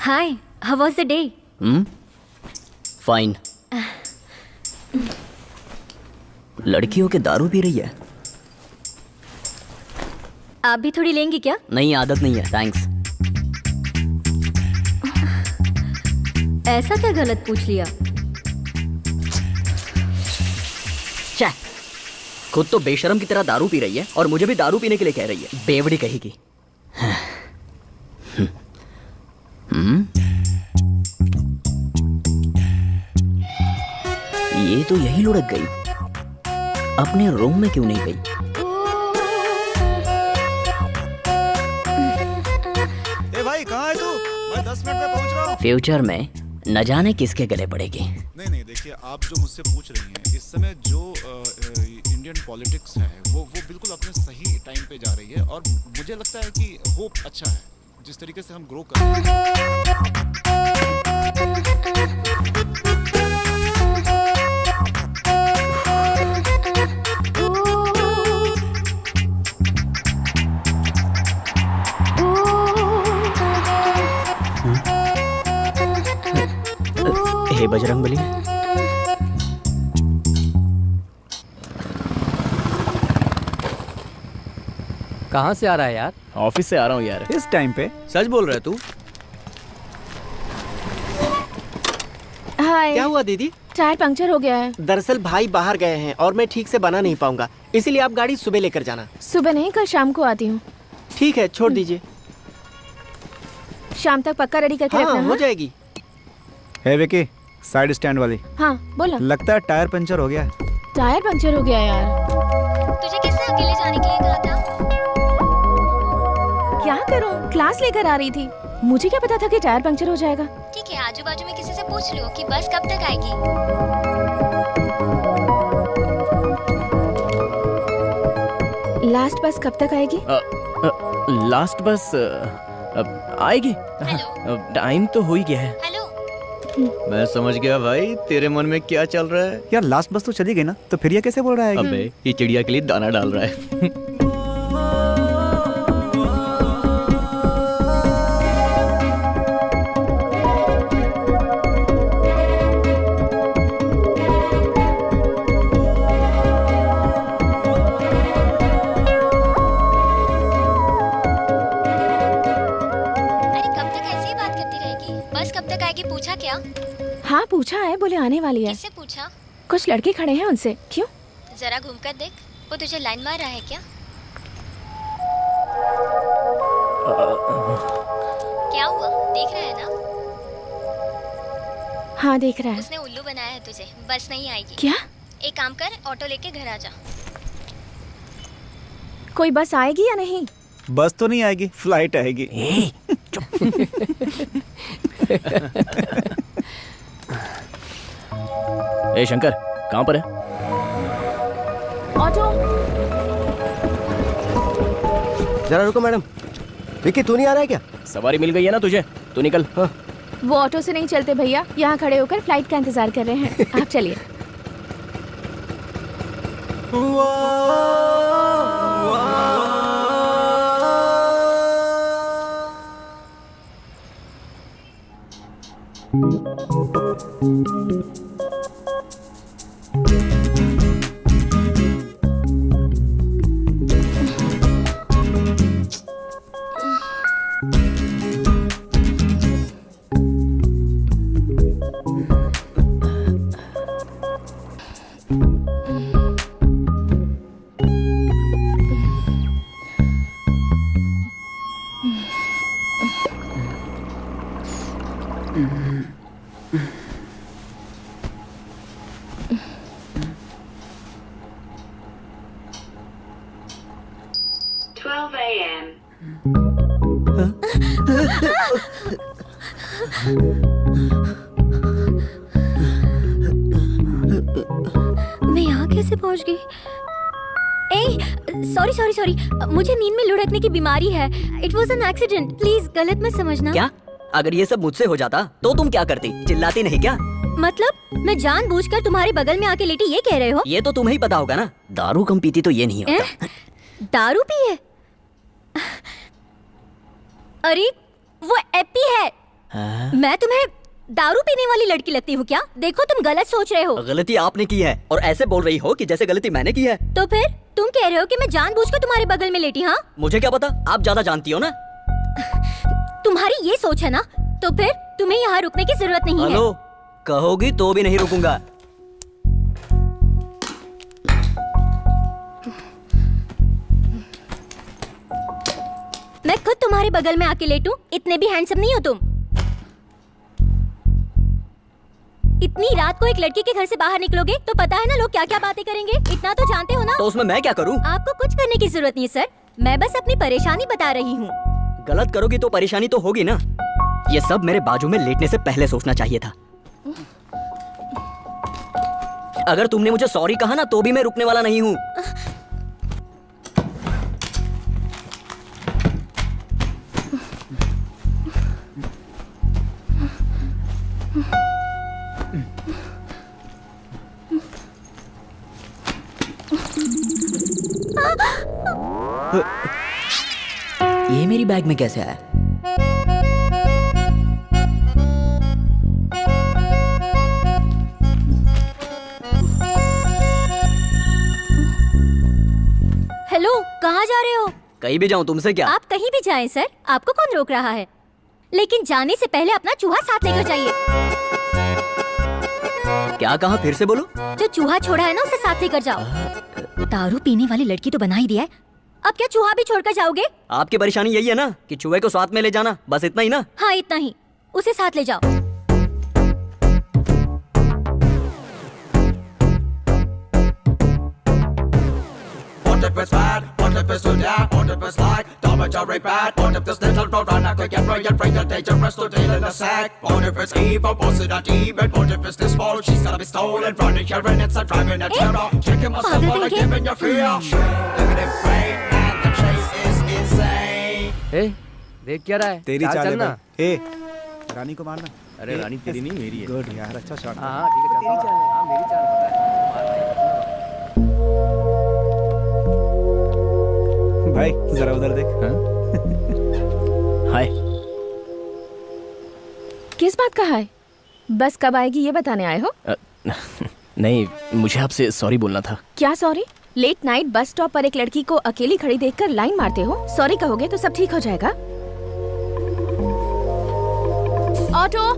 Hi, how was the day? Fine. लड़कियों के दारू पी रही है। आप भी थोड़ी लेंगी क्या? नहीं, आदत नहीं है, थैंक्स। ऐसा क्या गलत पूछ लिया? क्या? खुद तो बेशरम की तरह दारू पी रही है और मुझे भी दारू पीने के लिए कह रही है। बेवड़ी कहेगी। ये तो यही लुढ़क गई, अपने रूम में क्यों नहीं गई? ए भाई, कहाँ है तू? मैं 10 मिनट में पहुंच रहा हूँ। फ्यूचर में न जाने किसके गले पड़ेगी। नहीं, देखिए, आप जो मुझसे पूछ रही हैं, इस समय जो इंडियन पॉलिटिक्स है वो बिल्कुल अपने सही टाइम पे जा रही है और मुझे लगता है कि होप अच्छा है जिस तरीके से हम ग्रो कर रहे हैं। हे बजरंगबली। कहाँ से आ रहा है यार? ऑफिस से आ रहा हूँ यार। इस टाइम पे? सच बोल रहा है तू? हाय। क्या हुआ दीदी? टायर पंक्चर हो गया है। दरअसल भाई बाहर गए हैं और मैं ठीक से बना नहीं पाऊंगा, इसीलिए आप गाड़ी सुबह लेकर जाना। सुबह नहीं, कल शाम को आती हूँ। ठीक है, छोड़ दीजिए। शाम तक पक्का रेडी करके रखना। हो जाएगी। हे विकी, साइड स्टैंड वाली। हाँ बोला। लगता है टायर पंचर हो गया। टायर पंक्चर हो गया यार। तुझे किसने अकेले जाने के लिए कहा था? क्या करूँ, क्लास लेकर आ रही थी, मुझे क्या पता था कि टायर पंक्चर हो जाएगा। ठीक है, आजू बाजू में किसी से पूछ लो कि बस कब तक आएगी। लास्ट बस कब तक आएगी? लास्ट बस आएगी। टाइम तो हो ही गया है। हेलो। मैं समझ गया भाई, तेरे मन में क्या चल रहा है। यार लास्ट बस तो चली गई ना, तो फिर ये कैसे बोल रहा है? अबे, ये चिड़िया के लिए दाना डाल रहा है। पूछा क्या? हाँ पूछा है, बोले आने वाली है। किससे पूछा? कुछ लड़के खड़े हैं, उनसे। क्यों? जरा घूमकर देख, वो तुझे लाइन मार रहा है क्या? क्या हुआ, देख रहा है ना? हाँ देख रहा है। उसने उल्लू बनाया है तुझे, बस नहीं आएगी। क्या? एक काम कर, ऑटो लेके घर आ जा। कोई बस आएगी या नहीं? बस तो नहीं आएगी, फ्लाइट आएगी। ए शंकर, कहाँ पर है? ऑटो। जरा रुको मैडम। विकी, तू नहीं आ रहा है क्या? सवारी मिल गई है ना तुझे, तू निकल। हाँ। वो ऑटो से नहीं चलते भैया, यहाँ खड़े होकर फ्लाइट का इंतजार कर रहे हैं। आप चलिए। मैं यहाँ कैसे पहुँच गई? सॉरी सॉरी सॉरी, मुझे नींद में लुढ़कने की बीमारी है। It was an accident, please गलत मत समझना। क्या? अगर ये सब मुझसे हो जाता तो तुम क्या करती? चिल्लाती नहीं क्या? मतलब मैं जानबूझकर तुम्हारे बगल में आके लेटी, ये कह रहे हो? ये तो तुम्हें ही पता होगा ना, दारू कम पीती तो ये नहीं होता। दारू पी है? अरे वो एप्पी है। मैं तुम्हें दारू पीने वाली लड़की लगती हूँ क्या? देखो तुम गलत सोच रहे हो। गलती आपने की है और ऐसे बोल रही हो कि जैसे गलती मैंने की है। तो फिर तुम कह रहे हो कि मैं जानबूझकर तुम्हारे बगल में लेटी? हाँ, मुझे क्या पता, आप ज्यादा जानती हो ना। तुम्हारी ये सोच है ना, तो फिर तुम्हें यहाँ रुकने की जरूरत नहीं है। हेलो, कहोगी तो भी नहीं रुकूंगा। मैं खुद तुम्हारे बगल में आके लेटूं? इतने भी हैंडसम नहीं हो तुम। इतनी रात को एक लड़की के घर से बाहर निकलोगे तो पता है ना लोग क्या क्या बातें करेंगे। इतना तो जानते हो ना। तो उसमें मैं क्या करूं? आपको कुछ करने की जरूरत नहीं है सर, मैं बस अपनी परेशानी बता रही हूँ। गलत करोगी तो परेशानी तो होगी ना। ये सब मेरे बाजू में लेटने से पहले सोचना चाहिए था। अगर तुमने मुझे सॉरी कहा ना तो भी मैं रुकने वाला नहीं हूँ। ये मेरी बैग में कैसे आया? हेलो, कहाँ जा रहे हो? कहीं भी जाऊं, तुमसे क्या? आप कहीं भी जाएं सर, आपको कौन रोक रहा है? लेकिन जाने से पहले अपना चूहा साथ लेकर जाइए। क्या कहा, फिर से बोलो। जो चूहा छोड़ा है ना उसे साथ लेकर जाओ। दारू पीने वाली लड़की तो बना ही दिया है, अब क्या चूहा भी छोड़कर जाओगे? आपकी परेशानी यही है ना कि चूहे को साथ में ले जाना, बस इतना ही ना? हाँ इतना ही, उसे साथ ले जाओ। What if it's bad? What if it's too bad? What if it's like Tom and Jerry bad? What if this little road runner could get free and bring the dangerous to deal in a sack? What if it's evil, was it a demon? What if it's this small, she's gonna be stolen, running here and it's a driving a terror. Checking myself while I'm giving you fear. Look at him fade and the chase is insane. ए, देख क्या रहा है? तेरी चाल है चलना। भाई। ए, रानी को मारना। अरे रानी तेरी नहीं, मेरी है। गुड यार, अच्छा शॉट। हाँ ठीक है, तेरी चाल है। हाँ मेरी चाल भाई जरा उधर देख। हाय। किस बात का है? बस कब आएगी ये बताने आए हो? नहीं, मुझे आपसे सॉरी बोलना था। क्या sorry? Late night bus stop पर एक लड़की को अकेली खड़ी देखकर लाइन मारते हो? सॉरी कहोगे तो सब ठीक हो जाएगा। ऑटो!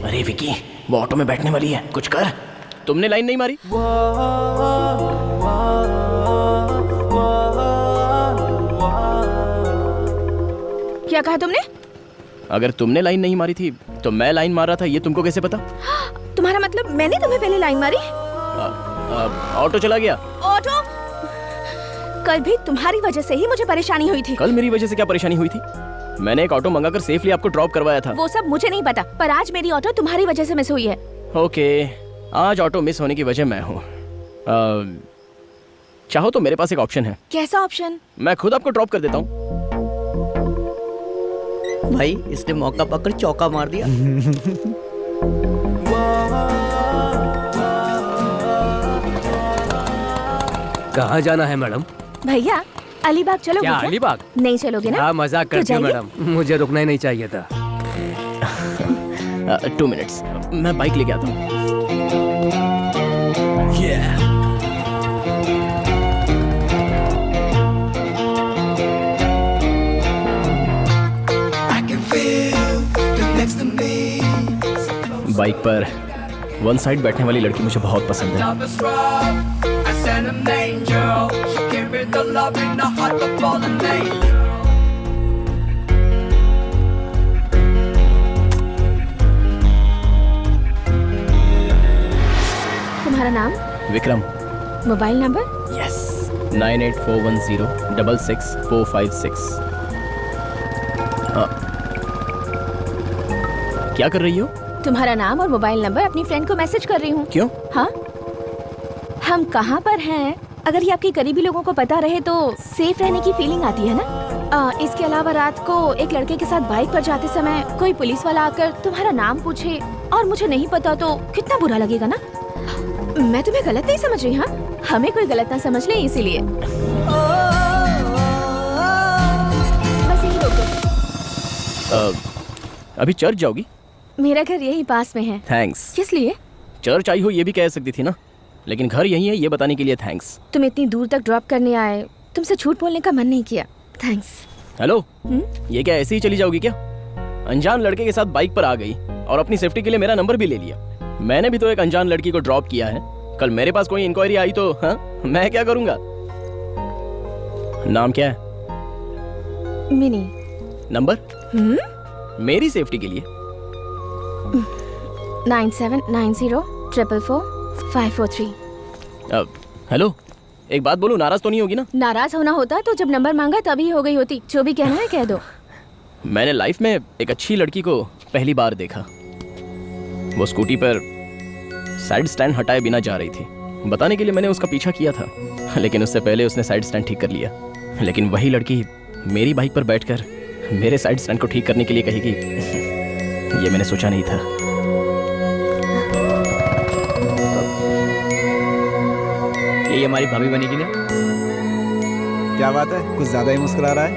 अरे विकी, वो ऑटो में बैठने वाली है, कुछ कर। तुमने लाइन नहीं मारी? क्या कहा तुमने? अगर तुमने लाइन नहीं मारी थी तो मैं लाइन मार रहा था, ये तुमको कैसे पता? तुम्हारा मतलब मैंने तुम्हें पहले लाइन मारी? ऑटो चला गया। ऑटो! कल भी तुम्हारी वजह से ही मुझे परेशानी हुई थी। कल मेरी वजह से क्या परेशानी हुई थी? मैंने एक ऑटो मंगाकर सेफली आपको ड्रॉप करवाया था। वो सब मुझे नहीं पता, पर आज मेरी ऑटो तुम्हारी वजह से मिस हुई है। ओके, आज ऑटो मिस होने की वजह मैं हूँ। चाहो तो मेरे पास एक ऑप्शन है। कैसा ऑप्शन? मैं खुद आपको ड्रॉप कर देता हूँ। भाई इसने मौका पकड़ चौका मार दिया। कहाँ जाना है मैडम? भैया अलीबाग चलोगे क्या क्या? अलीबाग? नहीं चलोगे ना? क्या मजाक तो करते हो जाइए। मैडम, मुझे रुकना ही नहीं चाहिए था। 2 मिनट्स, मैं बाइक लेके आता हूँ। बाइक पर वन साइड बैठने वाली लड़की मुझे बहुत पसंद है। Love is rough, I sent an angel. She gave me the love in the heart of fallen angel. तुम्हारा नाम? विक्रम। Mobile number? यस, 9841066456। क्या कर रही हो? तुम्हारा नाम और मोबाइल नंबर अपनी फ्रेंड को मैसेज कर रही हूँ। क्यों? हाँ, हम कहाँ पर हैं अगर ये आपके करीबी लोगों को पता रहे तो सेफ रहने की फीलिंग आती है ना। इसके अलावा रात को एक लड़के के साथ बाइक पर जाते समय कोई पुलिस वाला आकर तुम्हारा नाम पूछे और मुझे नहीं पता तो कितना बुरा लगेगा ना। मैं तुम्हें गलत नहीं समझ रही, हाँ, हमें कोई गलत ना समझ ले इसीलिए। अभी चर्च जाओगी? मेरा घर यही पास में है। थैंक्स। किस लिए? चर्च आई हो ये भी कह सकती थी ना, लेकिन घर यही है ये बताने के लिए थैंक्स। तुम इतनी दूर तक ड्रॉप करने आए, तुमसे झूठ बोलने का मन नहीं किया। थैंक्स। हेलो, ये क्या ऐसे ही चली जाओगी क्या? अनजान लड़के के साथ बाइक पर आ गई और अपनी सेफ्टी के लिए मेरा नंबर भी ले लिया। मैंने भी तो एक अनजान लड़की को ड्रॉप किया है। कल मेरे पास कोई इंक्वायरी आई तो हाँ, मैं क्या करूंगा? नाम क्या है? मिनी। नंबर? मेरी सेफ्टी के लिए। 9790444543। हेलो, एक बात बोलूं, नाराज तो नहीं होगी ना? नाराज होना होता तो जब नंबर मांगा तभी हो गई होती। जो भी कहना है कह दो। मैंने लाइफ में एक अच्छी लड़की को पहली बार देखा। वो स्कूटी पर साइड स्टैंड हटाए बिना जा रही थी। बताने के लिए मैंने उसका पीछा किया था, लेकिन उससे पहले उसने साइड स्टैंड ठीक कर लिया। लेकिन वही लड़की मेरी बाइक पर बैठकर मेरे साइड स्टैंड को ठीक करने के लिए कहेगी, ये मैंने सोचा नहीं था। ये हमारी भाभी बनेगी ना? क्या बात है, कुछ ज्यादा ही मुस्कुरा रहा है।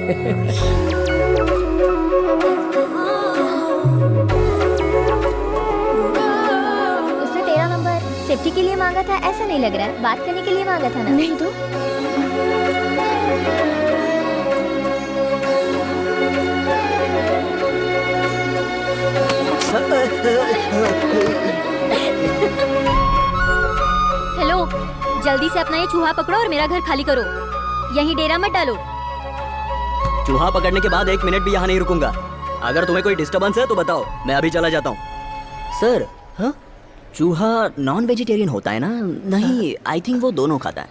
उसने तेरा नंबर सेफ्टी के लिए मांगा था ऐसा नहीं लग रहा है, बात करने के लिए मांगा था ना? नहीं तो हेलो, जल्दी से अपना ये चूहा पकड़ो और मेरा घर खाली करो। यहीं डेरा मत डालो। चूहा पकड़ने के बाद 1 मिनट भी यहाँ नहीं रुकूंगा। अगर तुम्हें कोई डिस्टर्बेंस है तो बताओ, मैं अभी चला जाता हूँ। सर, हाँ? चूहा नॉन वेजिटेरियन होता है ना? नहीं, आई थिंक वो दोनों खाता है।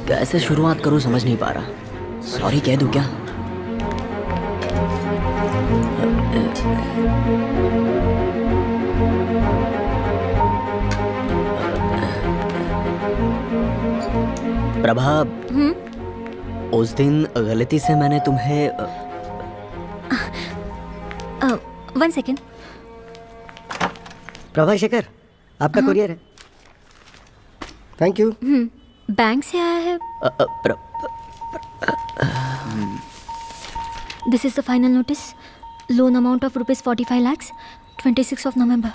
कैसे शुरुआत करूं समझ नहीं पा रहा। सॉरी कह दूं क्या? प्रभा, उस दिन गलती से मैंने तुम्हें 1 सेकेंड। प्रभा शेखर, आपका कुरियर है। Thank you. बैंक से आया है। This is the final notice. Loan amount of ₹45 lakhs 26 of November।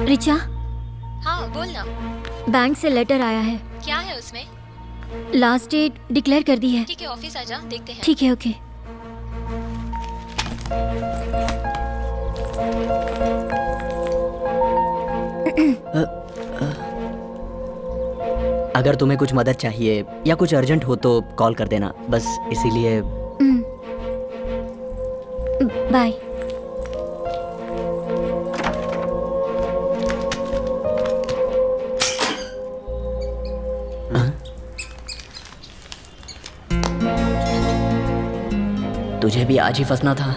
Richa, हाँ बोल ना। बैंक से लेटर आया है। क्या है उसमें? लास्ट डेट डिक्लेयर कर दी है। ठीक है, ऑफिस आ जा, देखते हैं। ठीक है, ओके। अगर तुम्हें कुछ मदद चाहिए या कुछ अर्जेंट हो तो कॉल कर देना, बस इसीलिए। बाय। तुझे भी आज ही फंसना था।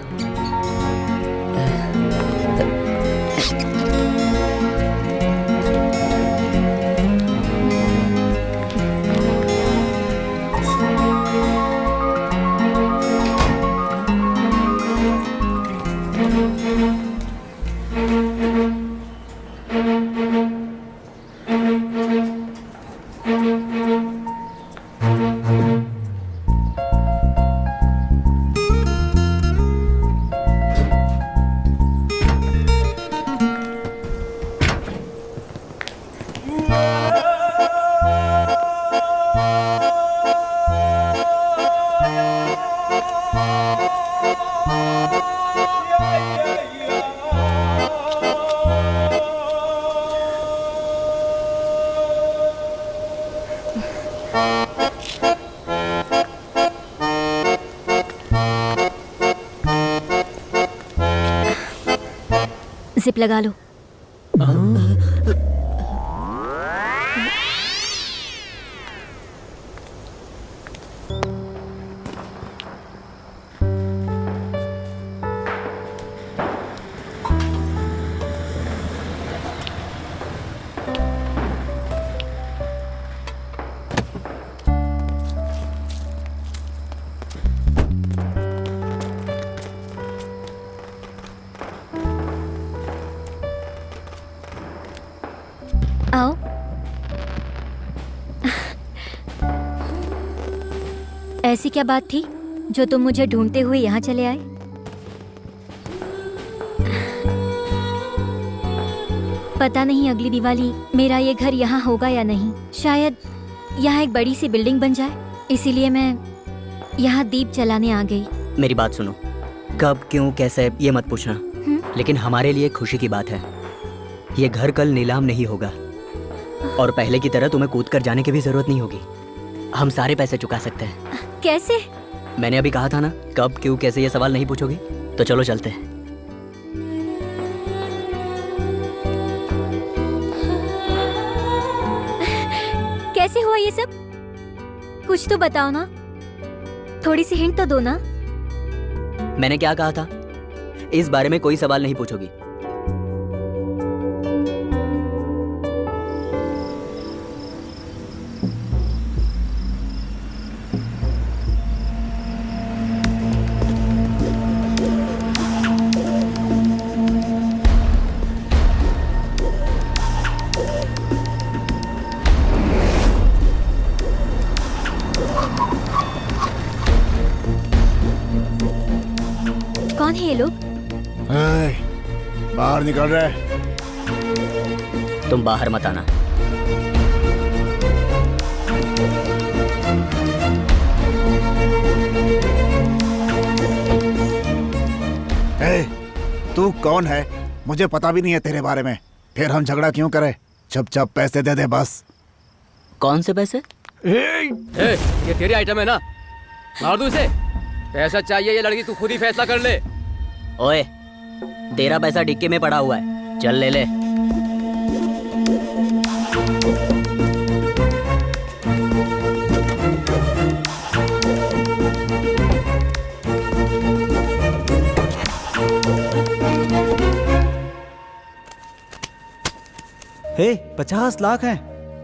जिप लगा लो। आओ। ऐसी क्या बात थी जो तुम मुझे ढूंढते हुए यहाँ चले आए? पता नहीं अगली दिवाली मेरा ये घर यहाँ होगा या नहीं। शायद यहाँ एक बड़ी सी बिल्डिंग बन जाए, इसीलिए मैं यहाँ दीप जलाने आ गई। मेरी बात सुनो, कब क्यों कैसे ये मत पूछना, लेकिन हमारे लिए खुशी की बात है। ये घर कल नीलाम नहीं होगा और पहले की तरह तुम्हें कूद कर जाने की भी जरूरत नहीं होगी। हम सारे पैसे चुका सकते हैं। कैसे? मैंने अभी कहा था ना, कब क्यों कैसे ये सवाल नहीं पूछोगी। तो चलो चलते हैं। कैसे हुआ ये सब? कुछ तो बताओ ना, थोड़ी सी हिंट तो दो ना। मैंने क्या कहा था? इस बारे में कोई सवाल नहीं पूछोगी। कौन है ये लोग? बाहर निकल रहे। तुम बाहर मत आना। तू कौन है? मुझे पता भी नहीं है तेरे बारे में। फिर हम झगड़ा क्यों करें? चुपचाप पैसे दे दे बस। कौन से पैसे? ये तेरी आइटम है ना, मार दूं इसे। पैसा चाहिए ये लड़की, तू खुद ही फैसला कर ले। ओए, तेरा पैसा डिक्की में पड़ा हुआ है, चल ले ले। हे 50 लाख हैं।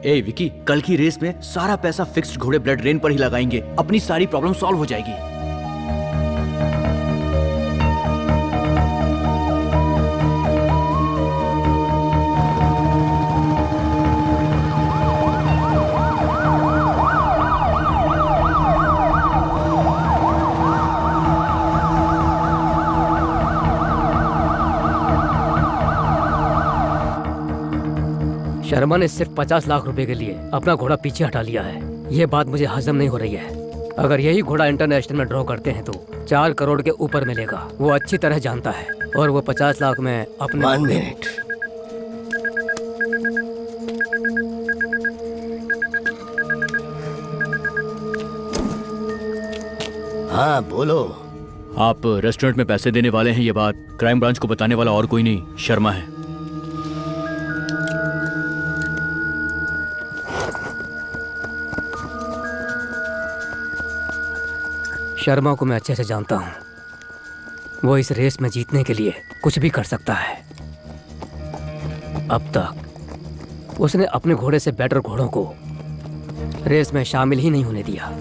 ए विकी, कल की रेस में सारा पैसा फिक्स्ड घोड़े ब्लड रेन पर ही लगाएंगे। अपनी सारी प्रॉब्लम सॉल्व हो जाएगी। शर्मा ने सिर्फ 50 लाख रुपए के लिए अपना घोड़ा पीछे हटा लिया है। ये बात मुझे हजम नहीं हो रही है। अगर यही घोड़ा इंटरनेशनल में ड्रॉ करते हैं तो 4 करोड़ के ऊपर मिलेगा। वो अच्छी तरह जानता है और वो 50 लाख में अपने 1 मिनट। हाँ बोलो। आप रेस्टोरेंट में पैसे देने वाले हैं, ये बात क्राइम ब्रांच को बताने वाला और कोई नहीं, शर्मा है। शर्मा को मैं अच्छे से जानता हूँ। वो इस रेस में जीतने के लिए कुछ भी कर सकता है। अब तक उसने अपने घोड़े से बेटर घोड़ों को रेस में शामिल ही नहीं होने दिया।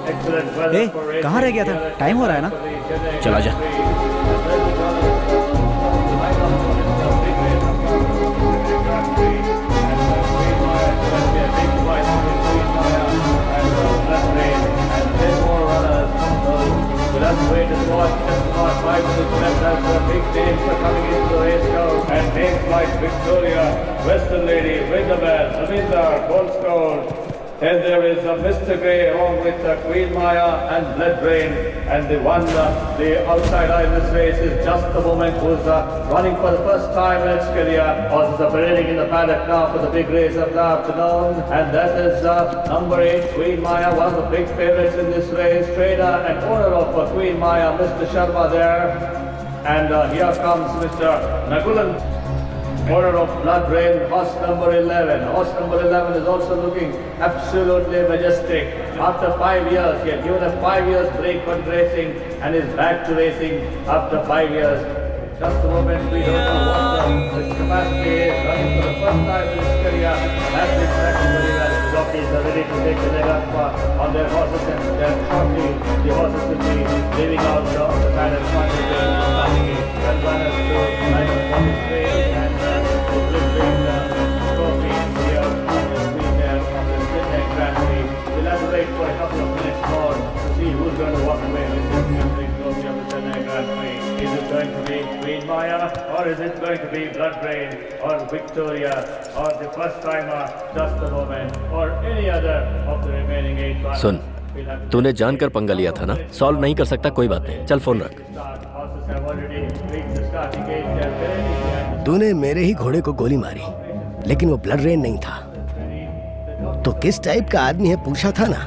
ए, कहाँ रह गया था? टाइम हो रहा है ना? चला जा। That's way to watch. Just about 5 minutes left as the big names are coming into the race now. And names like Victoria, Western Lady, Winterman, Zamindar, Goldstone. Then there is Mr. Grey along with Queen Maya and Blood Rain. And the one, the outside eye in this race is Just the Moment, who's running for the first time in its career. Horses are parading in the paddock now for the big race of the afternoon. And that is number 8, Queen Maya, one of the big favorites in this race. Trainer and owner of Queen Maya, Mr. Sharma there. And here comes Mr. Nagulan, owner of Blood Rain, horse number 11. Horse number 11 is also looking absolutely majestic. After 5 years, he had given a 5 years break from racing and is back to racing after 5 years. Just a moment, we don't know what his capacity is. Running for the first time in his career, has been tracking very well. The jockeys are ready to take the leg up on their horses, and then shortly the horses will be leaving out of the paddock. Well runners to line up for this race, and the glittering trophy here on the screen there on the Sydney Grand Prix. We'll have to wait for a couple of minutes more to see who's going to walk away with this glittering trophy of the Sydney Grand Prix. Is it going to be Queen Maya, or is it going to be Blood Rain, or Victoria, or the first timer, Just a Moment, or any other of the remaining 8 runners? सुन, तूने जानकर पंगा लिया था ना? Solve नहीं कर सकता, कोई बात नहीं, चल फोन रख। तूने मेरे ही घोड़े को गोली मारी, लेकिन वो ब्लड रेन नहीं था। तो किस टाइप का आदमी है पूछा था ना?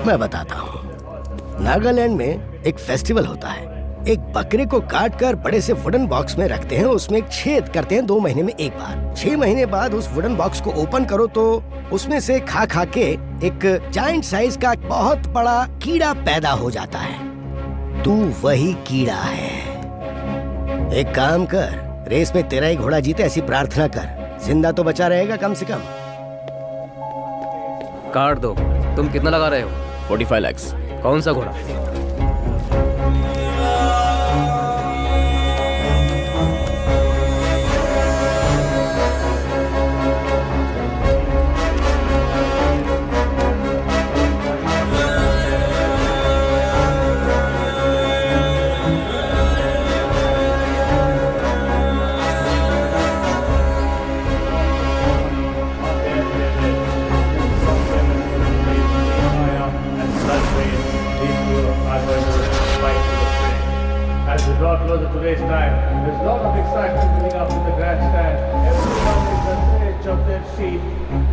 मैं बताता हूँ। नागालैंड में एक फेस्टिवल होता है। एक बकरे को काट कर बड़े से वुडन बॉक्स में रखते हैं, उसमें एक छेद करते हैं 2 महीने में एक बार। 6 महीने बाद उस वुडन बॉक्स को ओपन करो तो उसमें से खा खा के एक जायंट साइज का बहुत बड़ा कीड़ा पैदा हो जाता है। तू वही कीड़ा है। एक काम कर, रेस में तेरा ही घोड़ा जीते ऐसी प्रार्थना कर, जिंदा तो बचा रहेगा कम से कम। काट दो। तुम कितना लगा रहे हो? 45 लाख। कौन सा घोड़ा? Closer to race time. There's a lot of excitement building up in the grandstand. Everyone is on the edge of their seat.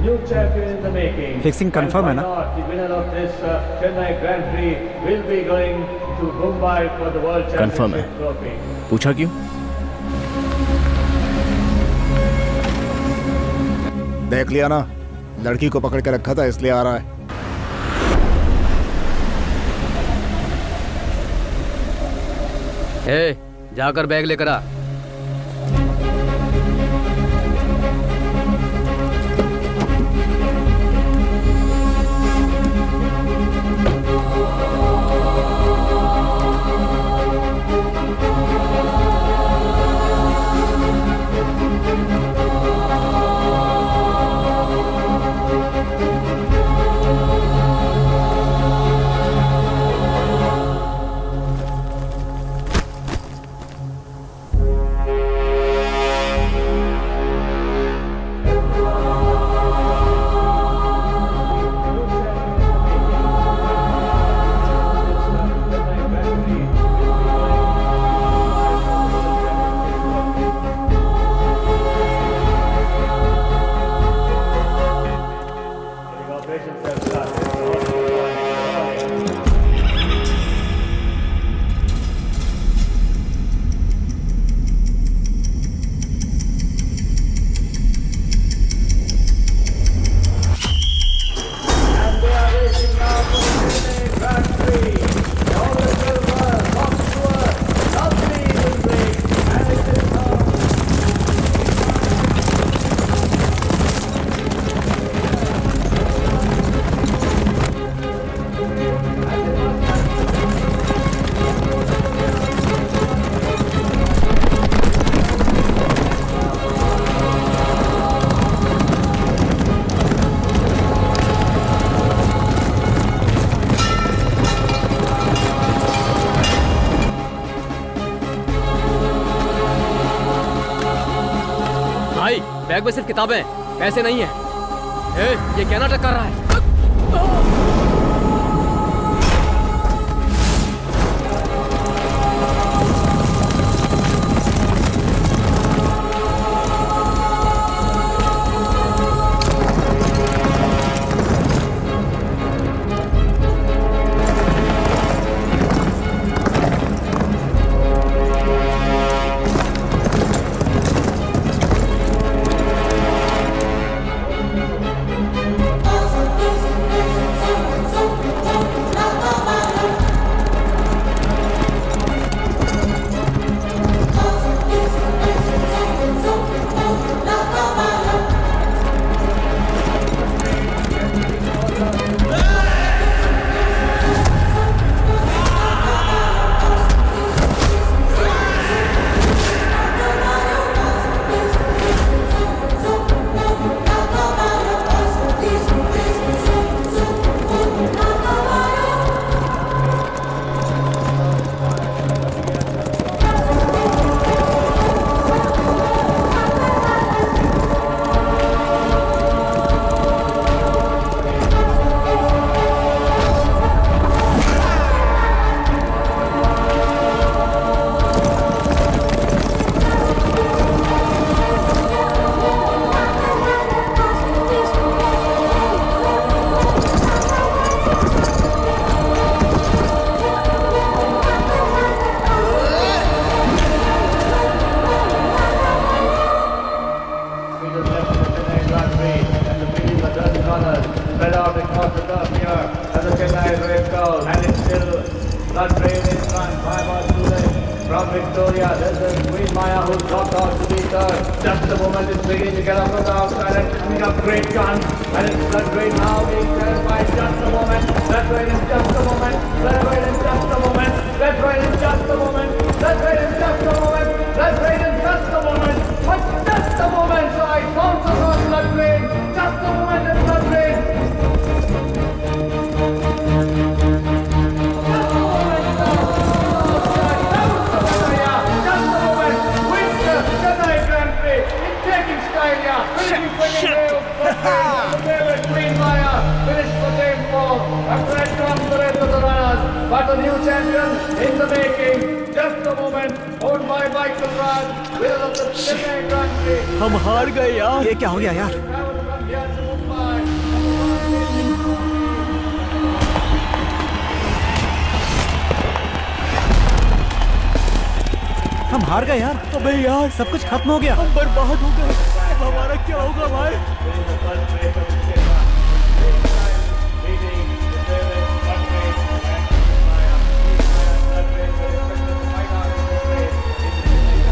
New champion in the making. Fixing confirm है ना? The winner of this Chennai Grand Prix will be going to Mumbai for the World Confirm है। Championship trophy. पूछा क्यों? देख लिया ना, लड़की को पकड़ के रखा था इसलिए आ रहा है। ए, जाकर बैग लेकर आ। बैग में सिर्फ किताबें, पैसे नहीं है। ए, ये क्या नाटक कर रहा है? हम हार गए यार। ये क्या हो गया यार? हम हार गए यार। अबे यार सब कुछ खत्म हो गया, हम बर्बाद हो गए। अब हमारा क्या होगा भाई?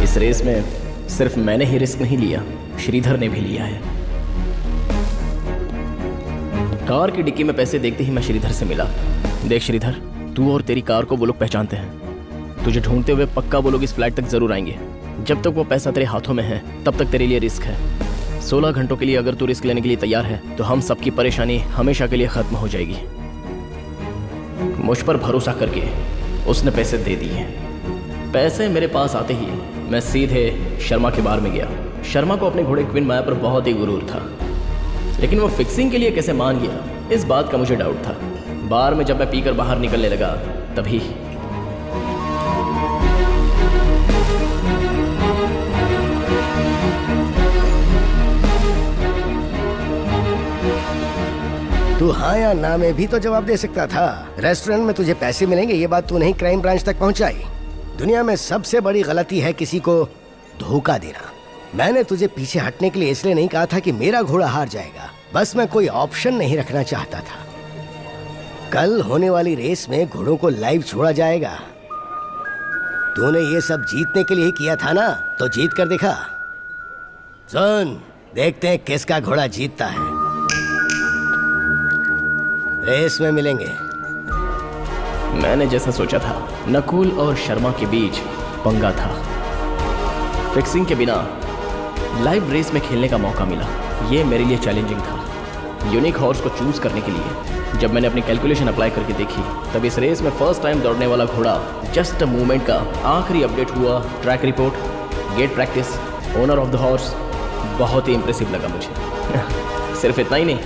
इस रेस में सिर्फ मैंने ही रिस्क नहीं लिया, श्रीधर ने भी लिया है। कार की डिक्की में पैसे देखते ही मैं श्रीधर से मिला। देख श्रीधर, तू और तेरी कार को वो लोग पहचानते हैं। तुझे ढूंढते हुए पक्का वो लोग इस फ्लैट तक जरूर आएंगे। जब तक वो पैसा तेरे हाथों में है तब तक तेरे लिए रिस्क है। 16 घंटों के लिए अगर तू रिस्क लेने के लिए तैयार है तो हम सबकी परेशानी हमेशा के लिए खत्म हो जाएगी। मुझ पर भरोसा करके उसने पैसे दे दिए। पैसे मेरे पास आते ही मैं सीधे शर्मा के बार में गया। शर्मा को अपने घोड़े क्वीन माया पर बहुत ही गुरूर था, लेकिन वो फिक्सिंग के लिए कैसे मान गया इस बात का मुझे डाउट था। बार में जब मैं पीकर बाहर निकलने लगा तभी तू हाँ या ना में भी तो जवाब दे सकता था। रेस्टोरेंट में तुझे पैसे मिलेंगे ये बात तू नहीं क्राइम ब्रांच तक पहुंचाई। दुनिया में सबसे बड़ी गलती है किसी को धोखा देना। मैंने तुझे पीछे हटने के लिए इसलिए नहीं कहा था कि मेरा घोड़ा हार जाएगा, बस मैं कोई ऑप्शन नहीं रखना चाहता था। कल होने वाली रेस में घोड़ों को लाइव छोड़ा जाएगा। तूने ये सब जीतने के लिए ही किया था ना, तो जीत कर दिखा। सुन, देखते हैं किसका घोड़ा जीतता है। रेस में मिलेंगे। मैंने जैसा सोचा था, नकुल और शर्मा के बीच पंगा था। फिक्सिंग के बिना लाइव रेस में खेलने का मौका मिला। ये मेरे लिए चैलेंजिंग था। यूनिक हॉर्स को चूज करने के लिए जब मैंने अपनी कैलकुलेशन अप्लाई करके देखी, तब इस रेस में फर्स्ट टाइम दौड़ने वाला घोड़ा जस्ट अ मूवमेंट का आखिरी अपडेट हुआ। Track report, gate practice, owner of the horse, बहुत ही इम्प्रेसिव लगा मुझे। सिर्फ इतना ही नहीं,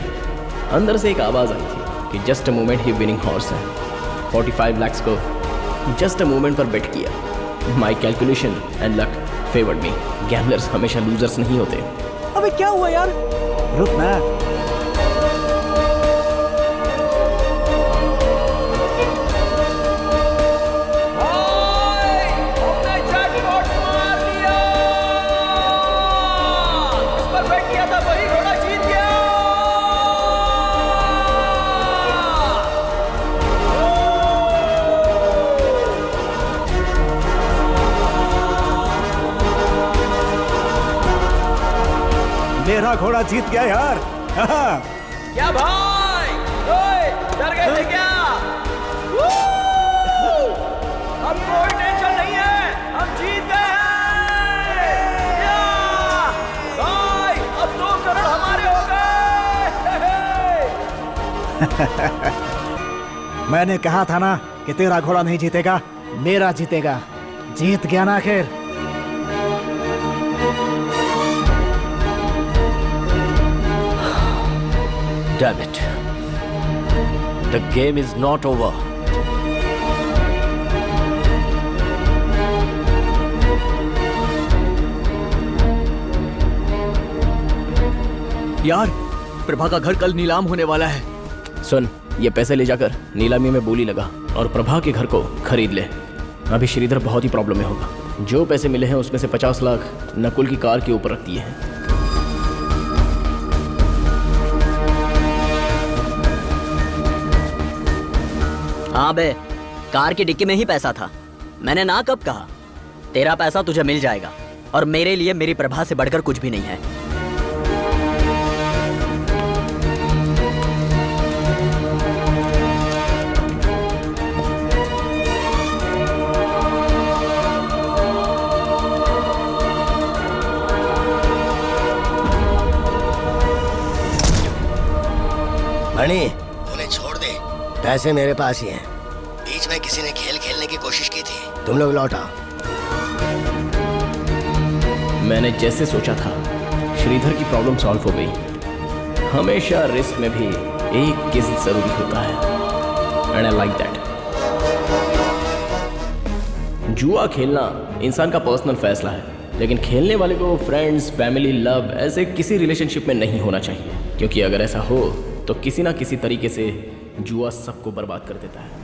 अंदर से एक आवाज़ आई थी कि just a moment he winning horse है। 45 लाख को जस्ट अ मोमेंट पर बेट किया। My calculation and luck favoured me. Gamblers हमेशा लूजर्स नहीं होते। अबे क्या हुआ यार? रुक ना। मेरा घोड़ा जीत गया यार। क्या भाई? ओए, डर गए थे क्या? अब कोई टेंशन नहीं है, हम जीत गए हैं। या! भाई, अब 2 करोड़ हमारे हो गए। मैंने कहा था ना कि तेरा घोड़ा नहीं जीतेगा, मेरा जीतेगा। जीत गया ना आखिर। Damn it. The game is not over. यार, प्रभा का घर कल नीलाम होने वाला है। सुन, ये पैसे ले जाकर नीलामी में बोली लगा और प्रभा के घर को खरीद ले। अभी श्रीधर बहुत ही प्रॉब्लम में होगा। जो पैसे मिले हैं उसमें से 50 लाख नकुल की कार के ऊपर रख दिए हैं। हाँ बे, कार की डिक्की में ही पैसा था। मैंने ना कब कहा? तेरा पैसा तुझे मिल जाएगा और मेरे लिए मेरी प्रभा से बढ़कर कुछ भी नहीं है। मणि, उन्हें छोड़ दे। पैसे मेरे पास ही हैं। बीच में किसी ने खेल खेलने की कोशिश की थी। तुम लोग लौट आओ। मैंने जैसे सोचा था, श्रीधर की प्रॉब्लम सॉल्व हो गई। हमेशा रिस्क में भी एक किस्त जरूरी होता है, एंड आई लाइक दैट। जुआ खेलना इंसान का पर्सनल फैसला है, लेकिन खेलने वाले को फ्रेंड्स, फैमिली, लव ऐसे किसी रिलेशनशिप में नहीं होना चाहिए, क्योंकि अगर ऐसा हो तो किसी ना किसी तरीके से जुआ सबको बर्बाद कर देता है।